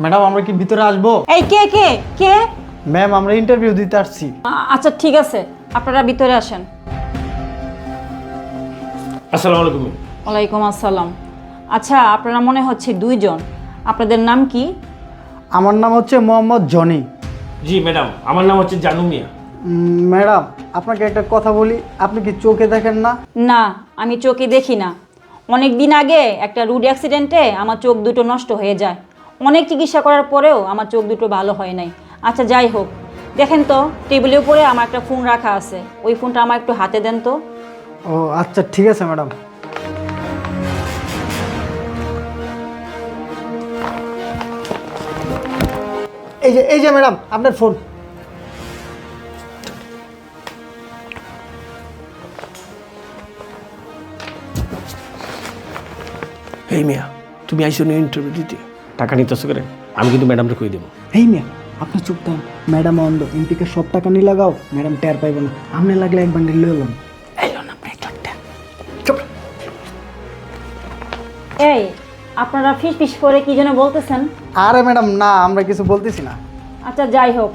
Madam আমরা কি ভিতরে আসবো? এই কে কে কে? ম্যাম আমরা ইন্টারভিউ দিতে আসছি। আচ্ছা ঠিক আছে, আপনারা ভিতরে আসেন। আসসালামু আলাইকুম। ওয়ালাইকুম আসসালাম। আচ্ছা আপনারা মনে হচ্ছে দুইজন, আপনাদের নাম কি? আমার নাম হচ্ছে মোহাম্মদ জনি। জি ম্যাডাম, আমার নাম হচ্ছে জানু মিয়া। ম্যাডাম আপনাকে একটা কথা বলি, আপনি কি চোখে দেখেন না? না, আমি চোখে দেখি না। অনেক দিন আগে একটা রোড অ্যাক্সিডেন্টে আমার চোখ দুটো নষ্ট হয়ে যায়। অনেক চিকিৎসা করার পরেও আমার চোখ দুটো ভালো হয় নাই। আচ্ছা যাই হোক, দেখেন তো টেবিলের উপরে আমার একটা ফোন রাখা আছে, ওই ফোনটা আমার একটু হাতে দেন তো। ও আচ্ছা ঠিক আছে ম্যাডাম। এই যে ম্যাডাম আপনার ফোন। এই মিয়া, তুমি আইসো নি ইন্টারভিউ দিতে, টাকা নিতেছো করে? আমি কিন্তু ম্যাডামকে কই দেবো। এই মিয়া আপনি চুপ থাকুন, ম্যাডাম অন্ধ, এমপিকে সব টাকা নিয়ে লাগাও, ম্যাডাম টের পাইব না। আপনি লাগলে এক বান্ডিল লয়ে এলাম। এই আপনারা ফিস ফিস করে কি যেন বলতেছেন? আরে ম্যাডাম না, আমরা কিছু বলতেছি না। আচ্ছা যাই হোক,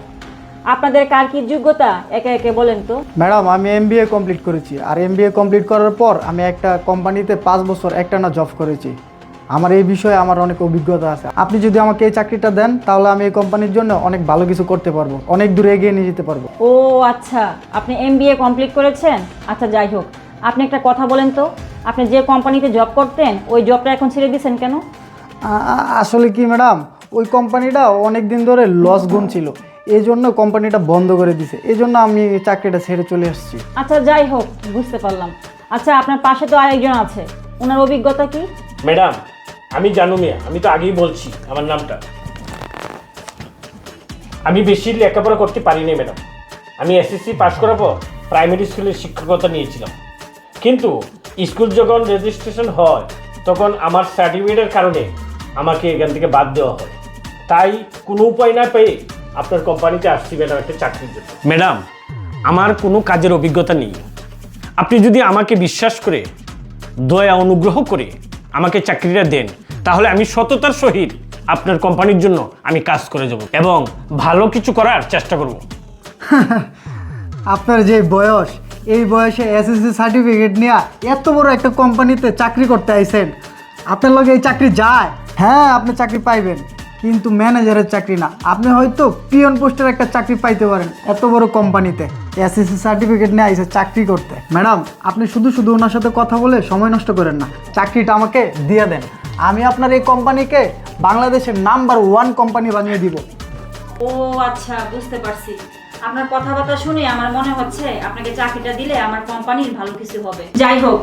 আপনাদের কার কি যোগ্যতা একে একে বলেন তো। ম্যাডাম আমি এমবিএ কমপ্লিট করেছি, আর এমবিএ কমপ্লিট করার পর আমি একটা কোম্পানিতে 5 বছর একটানা জব করেছি। আমার এই বিষয়ে আমার অনেক অভিজ্ঞতা আছে। আপনি যদি আমাকে এই চাকরিটা দেন তাহলে আমি এই কোম্পানির জন্য অনেক ভালো কিছু করতে পারবো, অনেক দূরে এগিয়ে নিয়ে যেতে পারবো। ও আচ্ছা, আপনি এমবিএ কমপ্লিট করেছেন। আচ্ছা যাই হোক, আপনি একটা কথা বলেন তো, আপনি যে কোম্পানিতে জব করতেন ওই জবটা এখন ছেড়ে দিয়েছেন কেন? আসলে কি ম্যাডাম, ওই কোম্পানিটা অনেক দিন ধরে লস গুনছিল, এই জন্য কোম্পানিটা বন্ধ করে দিছে, এই জন্য আমি চাকরিটা ছেড়ে চলে আসছি। আচ্ছা যাই হোক, বুঝতে পারলাম। আচ্ছা আপনার পাশে তো আরেকজন আছে, ওনার অভিজ্ঞতা কি? ম্যাডাম আমি জানু মিয়া, আমি তো আগেই বলছি আমার নামটা। আমি বেশি লেখাপড়া করতে পারিনি ম্যাডাম। আমি এসএসসি পাস করার পর প্রাইমারি স্কুলের শিক্ষকতা নিয়েছিলাম, কিন্তু স্কুল যখন রেজিস্ট্রেশন হয় তখন আমার সার্টিফিকেটের কারণে আমাকে এখান থেকে বাদ দেওয়া হয়। তাই কোনো উপায় না পেয়ে আপনার কোম্পানিতে আসছি ম্যাডাম একটা চাকরির জন্য। ম্যাডাম আমার কোনো কাজের অভিজ্ঞতা নেই, আপনি যদি আমাকে বিশ্বাস করে দয়া অনুগ্রহ করে আমাকে চাকরিটা দেন তাহলে আমি সততার সহিত আপনার কোম্পানির জন্য আমি কাজ করে যাব এবং ভালো কিছু করার চেষ্টা করব। আপনার যে বয়স, এই বয়সে এসএসসি সার্টিফিকেট নিয়ে এত বড় একটা কোম্পানিতে চাকরি করতে আইছেন, আপনার লগে এই চাকরি যায়? হ্যাঁ আপনি চাকরি পাইবেন, কিন্তু ম্যানেজারের চাকরি না। আপনি হয়তো পিয়ন পোস্টের একটা চাকরি পাইতে পারেন এত বড় কোম্পানিতে, এসএসসি সার্টিফিকেট নিয়ে আইসে চাকরি করতে। ম্যাডাম আপনি শুধু শুধু ওনার সাথে কথা বলে সময় নষ্ট করেন না, চাকরিটা আমাকে দিয়ে দেন। আমি আপনার এই কোম্পানিকে বাংলাদেশের নাম্বার 1 কোম্পানি বানিয়ে দিব। ও আচ্ছা, বুঝতে পারছি। আপনার কথাবার্তা শুনে আমার মনে হচ্ছে আপনাকে চাকরিটা দিলে আমার কোম্পানির ভালো কিছু হবে। যাই হোক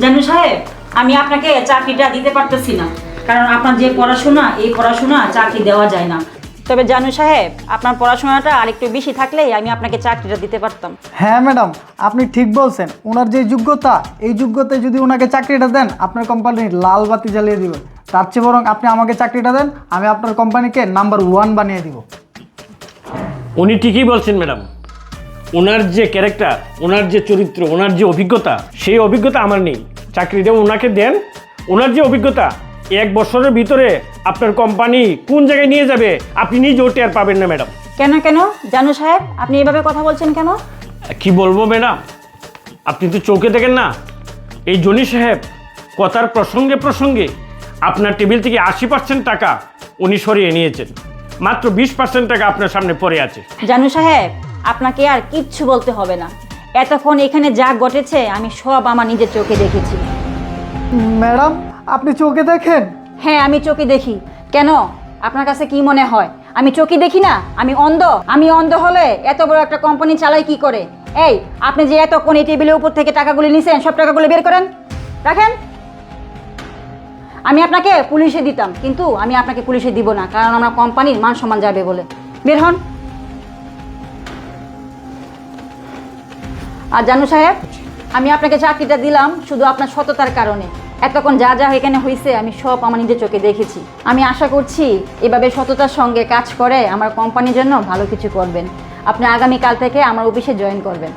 জানু সাহেব, আমি আপনাকে চাকরিটা দিতে পারতেছি না, কারণ আপনার যে পড়াশোনা, এই পড়াশোনা চাকরি দেওয়া যায় না। তবে জানু সাহেব, আপনার পড়াশোনাটা আরেকটু বেশি থাকলেই আমি আপনাকে চাকরিটা দিতে পারতাম। হ্যাঁ ম্যাডাম আপনি ঠিক বলছেন, ওনার যে যোগ্যতা, এই যোগ্যতায় যদি ওনাকে চাকরিটা দেন আপনার কোম্পানির লাল বাতি জ্বালিয়ে দিবে। তার চেয়ে বরং আপনি আমাকে চাকরিটা দেন, আমি আপনার কোম্পানিকে নাম্বার 1 বানিয়ে দিব। উনি ঠিকই বলছেন ম্যাডাম, ওনার যে ক্যারেক্টার, ওনার যে চরিত্র, ওনার যে অভিজ্ঞতা, সেই অভিজ্ঞতা আমার নেই। চাকরিটা ওনাকে দেন, ওনার যে অভিজ্ঞতা 1 বছরের ভিতরে আপনার কোম্পানি কোন জায়গায় নিয়ে যাবে আপনি নিজেও টের পাবেন না ম্যাডাম। কেন কেন জানু সাহেব, আপনি এভাবে কথা বলছেন কেন? কি বলবো ম্যাডাম, আপনি তো চোখে দেখেন না, এই জনি সাহেব কথার প্রসঙ্গে প্রসঙ্গে আপনার টেবিল থেকে 80% টাকা উনি সরিয়ে নিয়েছেন, মাত্র 20% টাকা আপনার সামনে পড়ে আছে। জানু সাহেব আপনাকে আর কিচ্ছু বলতে হবে না, এতক্ষণ এখানে যা ঘটেছে আমি সব আমার নিজের চোখে দেখেছি। ম্যাডাম আপনি চোখে দেখেন? হ্যাঁ আমি চোখে দেখি। কেন, আপনার কাছে কি মনে হয় আমি চোখে দেখি না? আমি অন্ধ? আমি অন্ধ হলে এত বড় একটা কোম্পানি চালাই কি করে? এই আপনি যে এতক্ষণ এই টেবিলের উপর থেকে টাকাগুলো নিছেন, সব টাকাগুলো বের করেন, রাখেন। আমি আপনাকে পুলিশে দিতাম, কিন্তু আমি আপনাকে পুলিশে দিব না, কারণ আমার কোম্পানির মান সম্মান যাবে বলে। বের হন। আর জানু সাহেব, আমি আপনাকে চাকরিটা দিলাম শুধু আপনার সততার কারণে। এতক্ষণ যা যা এখানে হয়েছে আমি সব আমার নিজের চোখে দেখেছি। আমি আশা করছি এভাবে সততার সঙ্গে কাজ করে আমার কোম্পানির জন্য ভালো কিছু করবেন। আপনি আগামীকাল থেকে আমার অফিসে জয়েন করবেন।